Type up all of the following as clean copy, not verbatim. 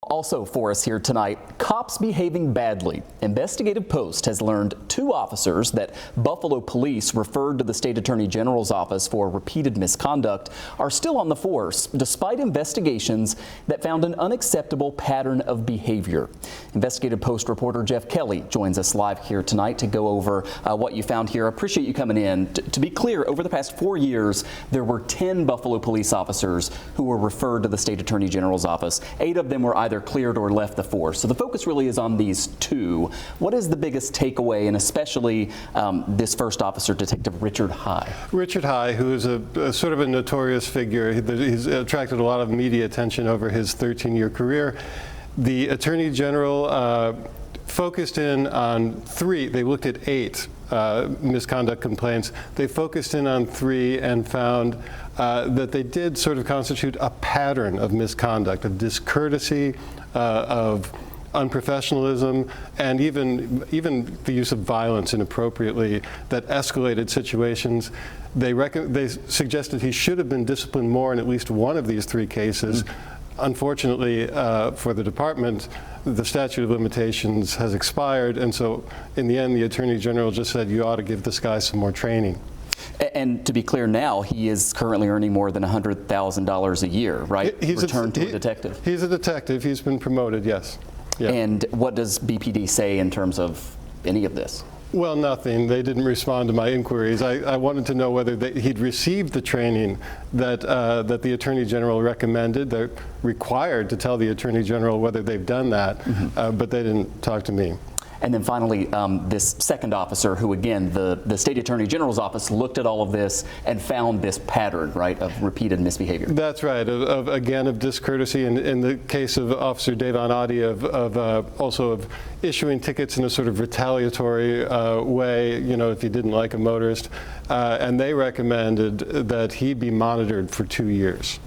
Also for us here tonight, cops behaving badly. Investigative Post has learned 2 officers that Buffalo police referred to the state attorney general's office for repeated misconduct are still on the force, despite investigations that found an unacceptable pattern of behavior. Investigative Post reporter Geoff Kelly joins us live here tonight to go over what you found here. I appreciate you coming in. To be clear, over the past 4 years, there were 10 Buffalo police officers who were referred to the state attorney general's office. 8 of them were either cleared or left the force. So the focus really is on these 2. What is the biggest takeaway, and especially this first officer, Detective Richard High? Richard High, who is a sort of a notorious figure. He's attracted a lot of media attention over his 13-year career. The Attorney General focused in on 3. They looked at 8 misconduct complaints. They focused in on 3 and found that they did sort of constitute a pattern of misconduct, of discourtesy, of unprofessionalism, and even the use of violence inappropriately that escalated situations. They suggested he should have been disciplined more in at least one of these 3 cases. Unfortunately, for the department, the statute of limitations has expired, and so in the end, the Attorney General just said, you ought to give this guy some more training. And to be clear now, he is currently earning more than $100,000 a year, right? He's Returned to a detective. He's a detective. He's been promoted, yes. Yeah. And what does BPD say in terms of any of this? Well, nothing. They didn't respond to my inquiries. I wanted to know whether he'd received the training that the Attorney General recommended. They're required to tell the Attorney General whether they've done that, but they didn't talk to me. And then finally, this second officer who, again, the State Attorney General's office looked at all of this and found this pattern, right, of repeated misbehavior. That's right, again, of discourtesy. In the case of Officer Davon Adi, also of issuing tickets in a sort of retaliatory way, you know, if you didn't like a motorist. And they recommended that he be monitored for 2 years.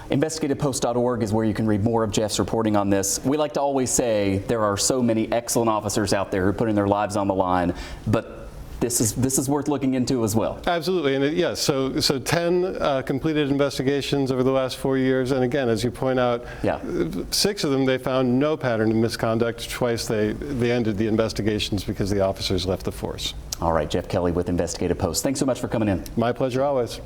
InvestigativePost.org is where you can read more of Geoff's reporting on this. We like to always say there are so many excellent officers out there who are putting their lives on the line, but this is worth looking into as well. Absolutely, and yes, so 10 completed investigations over the last 4 years, and again, as you point out, 6 of them they found no pattern of misconduct. Twice they ended the investigations because the officers left the force. All right, Geoff Kelly with Investigative Post. Thanks so much for coming in. My pleasure always.